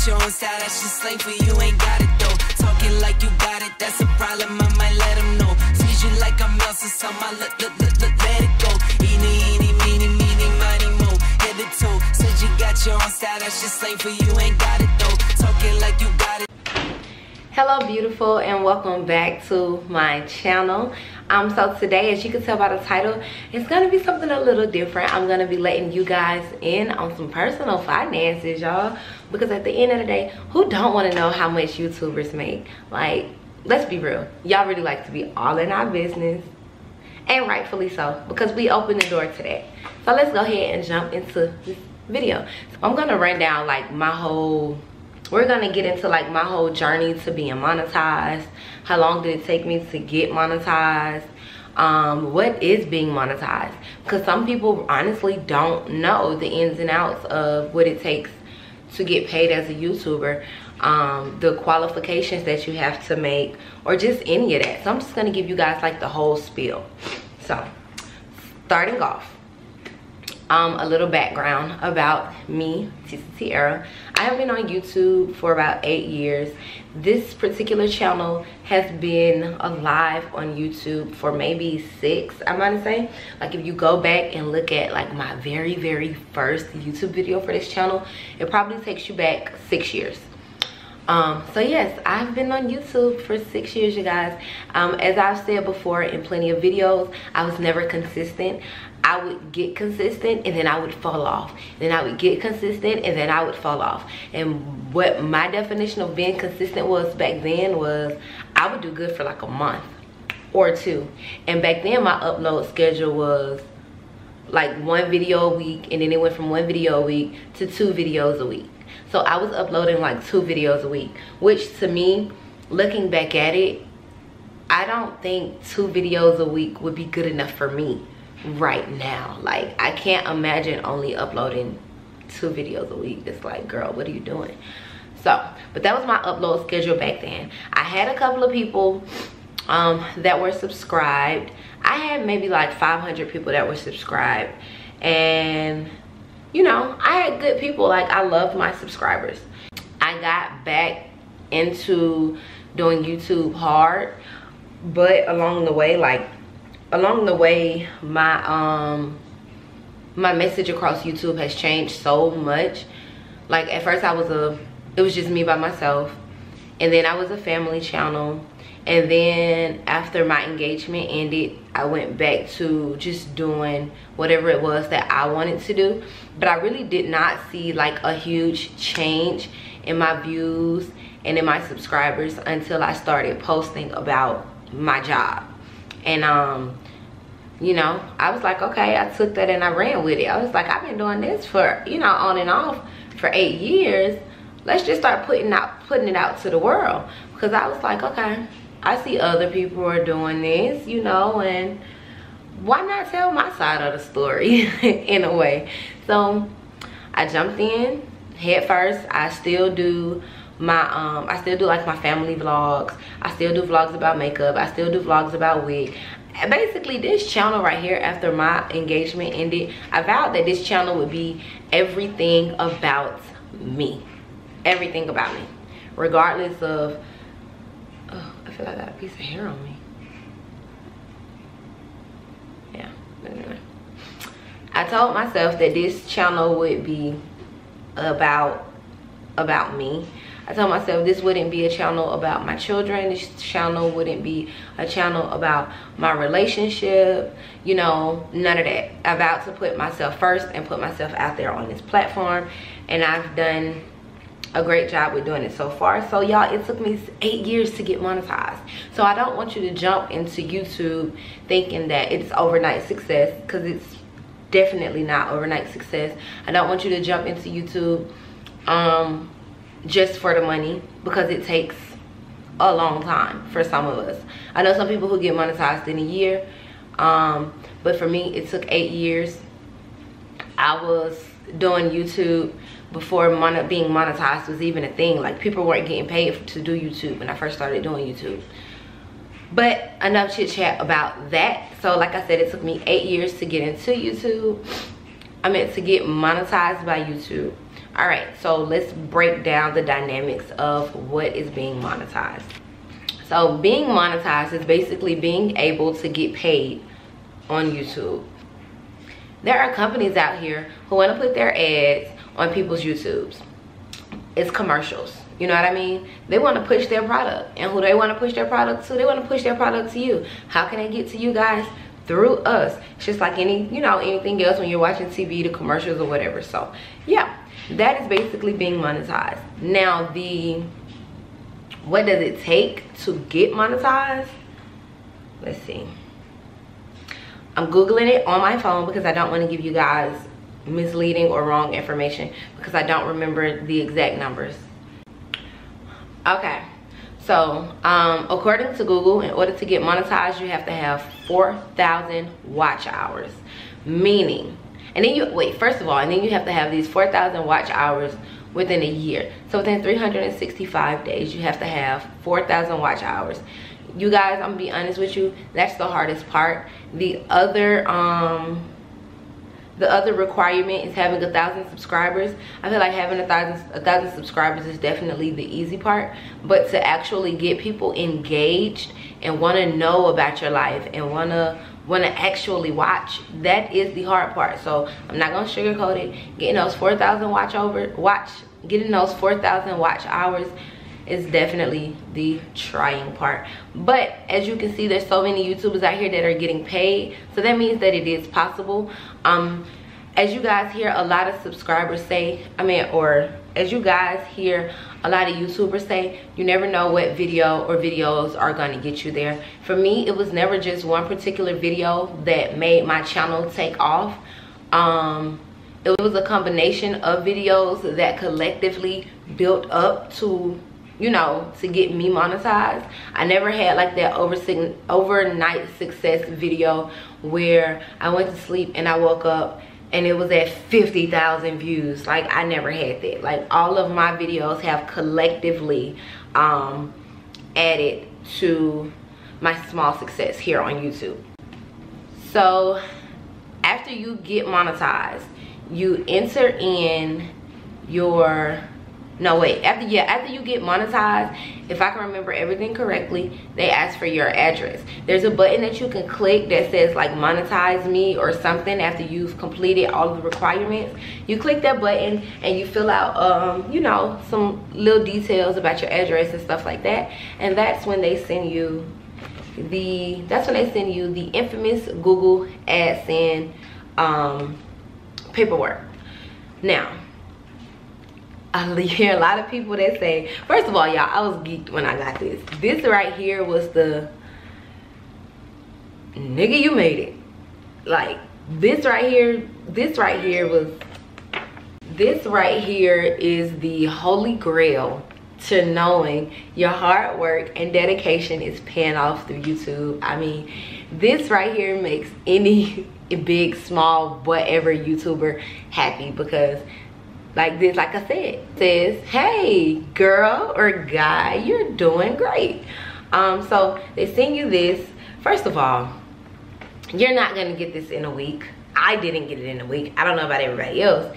your own style, that's just slang for you, ain't got it though. Talking like you got it, that's a problem, I might let them know. Squeeze you like I'm Elsa, so I let it go. Eeny, meeny, miny, mo, head to toe. Said you got your own style, that's just slang for you, ain't got it though. Talking like you got it. Hello beautiful, and welcome back to my channel. So today, as you can tell by the title, it's gonna be something a little different. I'm gonna be letting you guys in on some personal finances, y'all, because at the end of the day, who don't want to know how much YouTubers make? Like, let's be real, y'all really like to be all in our business, and rightfully so, because we opened the door to that. So let's go ahead and jump into this video. So I'm gonna run down like we're gonna get into like my whole journey to being monetized. How long did it take me to get monetized? What is being monetized? Because some people honestly don't know the ins and outs of what it takes to get paid as a YouTuber, the qualifications that you have to make, or just any of that. So I'm just gonna give you guys like the whole spiel. So starting off, a little background about me, Tesa Tiara. I have been on YouTube for about 8 years. This particular channel has been alive on YouTube for maybe 6, I'm gonna say. Like, if you go back and look at like my very first YouTube video for this channel, it probably takes you back 6 years. So yes, I've been on YouTube for 6 years, you guys. As I've said before in plenty of videos, I was never consistent. I would get consistent and then I would fall off. Then I would get consistent and then I would fall off. And what my definition of being consistent was back then was I would do good for like a month or 2. And back then my upload schedule was like 1 video a week, and then it went from 1 video a week to 2 videos a week. So I was uploading like 2 videos a week, which to me, looking back at it, I don't think 2 videos a week would be good enough for me right now. Like, I can't imagine only uploading 2 videos a week. It's like, girl, what are you doing? So, but that was my upload schedule back then. I had a couple of people that were subscribed. I had maybe like 500 people that were subscribed, and you know, I had good people. Like, I loved my subscribers. I got back into doing YouTube hard, but along the way, my my message across YouTube has changed so much. Like, at first it was just me by myself, and then I was a family channel, and then after my engagement ended, I went back to just doing whatever it was that I wanted to do. But I really did not see like a huge change in my views and in my subscribers until I started posting about my job. And you know, I was like, okay, I took that and I ran with it. I was like, I've been doing this for, you know, on and off for 8 years. Let's just start putting it out to the world. Because I was like, okay, I see other people are doing this, you know, and why not tell my side of the story in a way? So I jumped in head first. I still do my like my family vlogs. I still do vlogs about makeup. I still do vlogs about wig. Basically, this channel right here, after my engagement ended, I vowed that this channel would be everything about me. Everything about me, regardless of, oh, I feel like I got a piece of hair on me. Yeah, anyway. I told myself that this channel would be about me. I told myself this wouldn't be a channel about my children. This channel wouldn't be a channel about my relationship, you know, none of that. I vowed to put myself first and put myself out there on this platform, and I've done a great job with doing it so far. So y'all, it took me 8 years to get monetized. So I don't want you to jump into YouTube thinking that it's overnight success, because it's definitely not overnight success. I don't want you to jump into YouTube just for the money, because it takes a long time for some of us. I know some people who get monetized in a year, but for me it took 8 years. I was doing YouTube before being monetized was even a thing. Like, people weren't getting paid to do YouTube when I first started doing YouTube. But enough chit chat about that. So like I said, it took me 8 years to get into YouTube. I meant to get monetized by YouTube. All right, so let's break down the dynamics of what is being monetized. So being monetized is basically being able to get paid on YouTube. There are companies out here who want to put their ads on people's YouTubes. It's commercials, you know what I mean? They want to push their product, and who they want to push their product to? They want to push their product to you. How can they get to you guys? Through us. It's just like anything else when you're watching TV, the commercials or whatever. So yeah, that is basically being monetized. Now, what does it take to get monetized? Let's see. I'm Googling it on my phone because I don't want to give you guys misleading or wrong information because I don't remember the exact numbers. Okay, so according to Google, in order to get monetized, you have to have 4,000 watch hours. Meaning, and then you have to have these 4,000 watch hours within a year. So within 365 days, you have to have 4,000 watch hours. You guys, I'm gonna be honest with you, that's the hardest part. The other requirement is having 1,000 subscribers. I feel like having a thousand subscribers is definitely the easy part, but to actually get people engaged and want to know about your life and want to actually watch, that is the hard part. So I'm not gonna sugarcoat it. Getting those 4,000 getting those 4,000 watch hours is definitely the trying part. But as you can see, there's so many YouTubers out here that are getting paid, so that means that it is possible. As you guys hear a lot of subscribers say, as you guys hear a lot of YouTubers say, you never know what video or videos are going to get you there. For me, it was never just one particular video that made my channel take off. It was a combination of videos that collectively built up to, to get me monetized. I never had like that overnight success video where I went to sleep and I woke up and it was at 50,000 views. Like, I never had that. Like, all of my videos have collectively added to my small success here on YouTube. So after you get monetized, you enter in your after you get monetized, if I can remember everything correctly, they ask for your address. There's a button that you can click that says like monetize me or something after you've completed all the requirements. You click that button and you fill out some little details about your address and stuff like that, and that's when they send you the infamous Google AdSense paperwork. Now, I hear a lot of people that say, first of all, y'all, I was geeked when I got this. This right here was the nigga, you made it. Like, this right here is the holy grail to knowing your hard work and dedication is paying off through YouTube. I mean, this right here makes any big, small, whatever YouTuber happy, because like this, like I said, it says, hey girl or guy, you're doing great. So they send you this. First of all, you're not gonna get this in a week. I didn't get it in a week. I don't know about everybody else.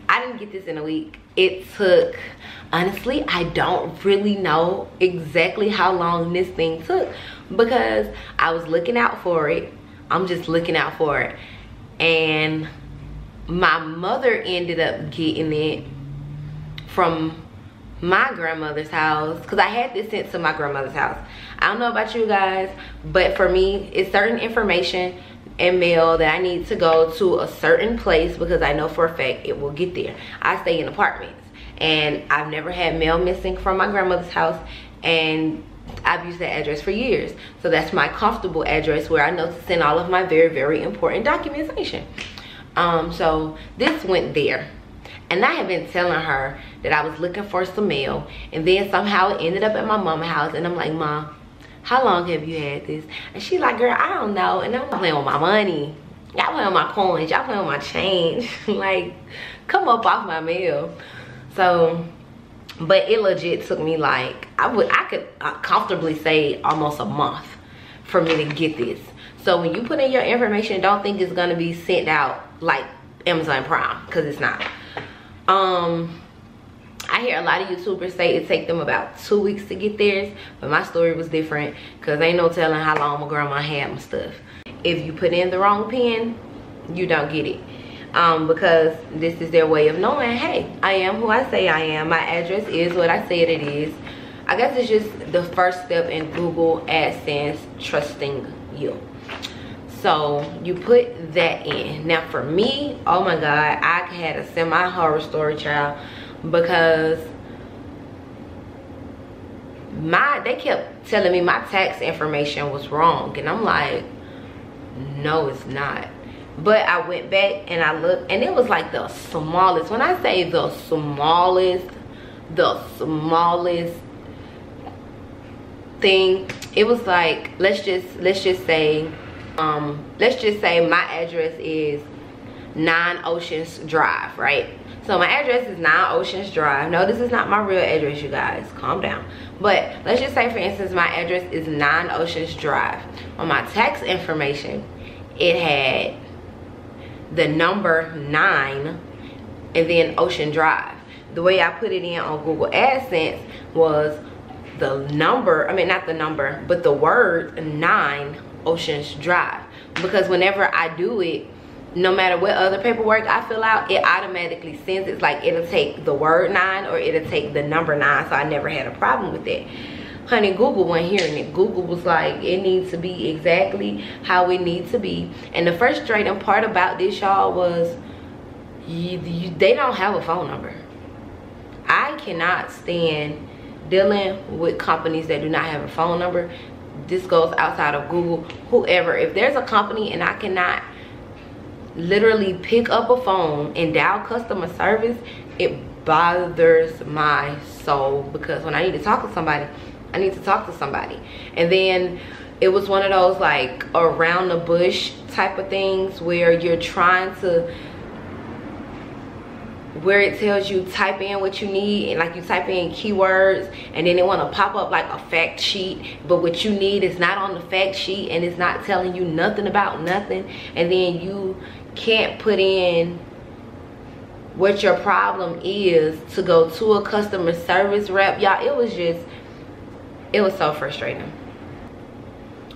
I didn't get this in a week. It took, honestly, I don't really know exactly how long this thing took, because I was looking out for it. I'm just looking out for it. And my mother ended up getting it from my grandmother's house, because I had this sent to my grandmother's house. I don't know about you guys, but for me, it's certain information and mail that I need to go to a certain place, because I know for a fact it will get there. I stay in apartments and I've never had mail missing from my grandmother's house, and I've used that address for years. So that's my comfortable address where I know to send all of my very, very important documentation. So this went there, and I had been telling her that I was looking for some mail, and then somehow it ended up at my mama's house, and I'm like, Mom, how long have you had this? And she's like, girl, I don't know. And I'm playing with my money. Y'all playing with my coins. Y'all playing with my change. Like, come up off my mail. So, but it legit took me like, I could comfortably say almost a month for me to get this. So when you put in your information, don't think it's gonna be sent out like Amazon Prime, because it's not. I hear a lot of YouTubers say it take them about 2 weeks to get theirs, but my story was different because ain't no telling how long my grandma had my stuff. If you put in the wrong pin, you don't get it. Because this is their way of knowing, hey, I am who I say I am. My address is what I said it is. I guess it's just the first step in Google AdSense trusting you. So you put that in. Now for me, oh my God, I had a semi-horror story, child, because they kept telling me my tax information was wrong, and I'm like, no, it's not. But I went back and I looked, and it was like the smallest, when I say the smallest thing, it was like, let's just say my address is 9 Oceans Drive, right? So my address is 9 Oceans Drive. No, this is not my real address, you guys, calm down. But let's just say, for instance, my address is 9 Oceans Drive. On my tax information, it had the number 9 and then Ocean Drive. The way I put it in on Google AdSense was the number, I mean not the number, but the word 9 Oceans Drive. Because whenever I do it, no matter what other paperwork I fill out, it automatically sends it. Like, it'll take the word 9 or it'll take the number 9. So I never had a problem with that. Honey, Google wasn't hearing it. Google was like, it needs to be exactly how it needs to be. And the frustrating part about this, y'all, was they don't have a phone number. I cannot stand dealing with companies that do not have a phone number. This goes outside of Google, whoever. If there's a company and I cannot literally pick up a phone and dial customer service, it bothers my soul, because when I need to talk to somebody, I need to talk to somebody. And then it was one of those like around the bush type of things where you're trying to, where it tells you type in what you need, and like you type in keywords, and then they want to pop up like a fact sheet, but what you need is not on the fact sheet, and it's not telling you nothing about nothing. And then you can't put in what your problem is to go to a customer service rep. Y'all, it was so frustrating.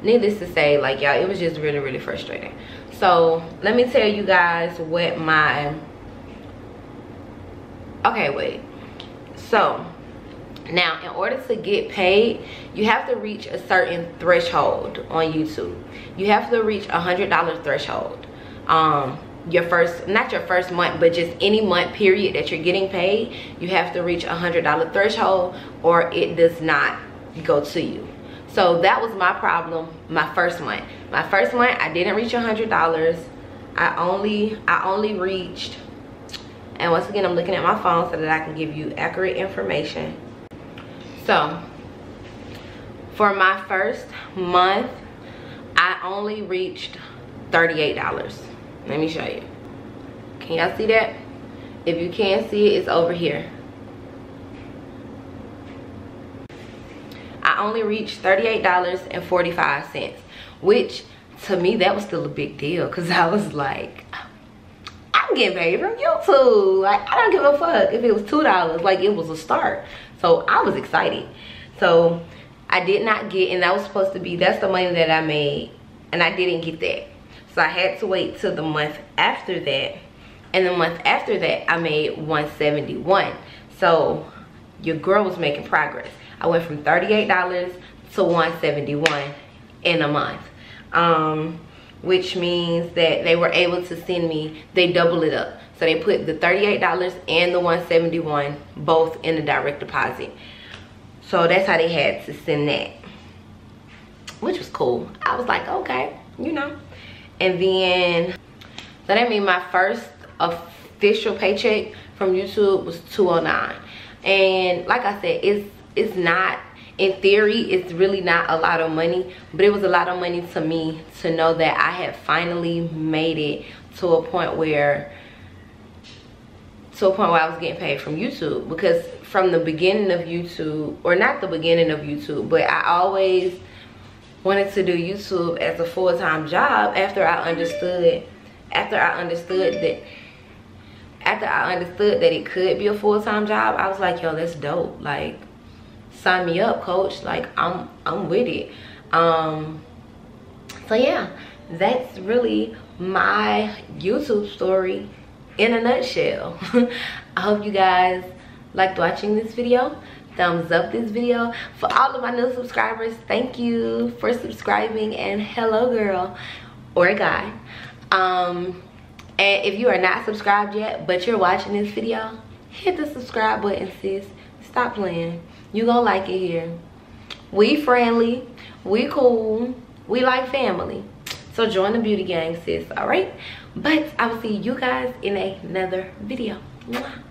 Needless to say, like, y'all, it was just really, really frustrating. So let me tell you guys what my, okay, wait. So now, in order to get paid, you have to reach a certain threshold on YouTube. You have to reach $100 threshold. Your first, not your first month, but just any month period that you're getting paid, you have to reach $100 threshold, or it does not go to you. So that was my problem my first month. My first month, I didn't reach $100. I only reached, and once again, I'm looking at my phone so that I can give you accurate information. So for my first month, I only reached $38. Let me show you. Can y'all see that? If you can't see it, it's over here. I only reached $38.45, which to me, that was still a big deal, because I was like, I'm getting paid from YouTube. Like, I don't give a fuck if it was $2. Like, it was a start. So I was excited. So I did not get, and that was supposed to be, that's the money that I made, and I didn't get that. So I had to wait till the month after that, and the month after that I made $171. So your girl was making progress. I went from $38 to $171 in a month, which means that they were able to send me, they doubled it up. So they put the $38 and the $171 both in the direct deposit. So that's how they had to send that, which was cool. I was like, okay, you know. And then, so that means my first official paycheck from YouTube was $209. And like I said, it's not, in theory, it's really not a lot of money, but it was a lot of money to me to know that I had finally made it to a point where I was getting paid from YouTube. Because from the beginning of YouTube, or not the beginning of YouTube, but I always wanted to do YouTube as a full-time job after I understood that after I understood that it could be a full-time job, I was like, yo, that's dope. Like, sign me up, coach. Like, I'm with it. So yeah, that's really my YouTube story in a nutshell. I hope you guys liked watching this video. Thumbs up this video. For all of my new subscribers, thank you for subscribing, and hello girl or guy. And if you are not subscribed yet but you're watching this video, hit the subscribe button, sis. Stop playing. You gonna like it here. We friendly, we cool, we like family. So join the beauty gang, sis. All right, but I will see you guys in another video. Mwah.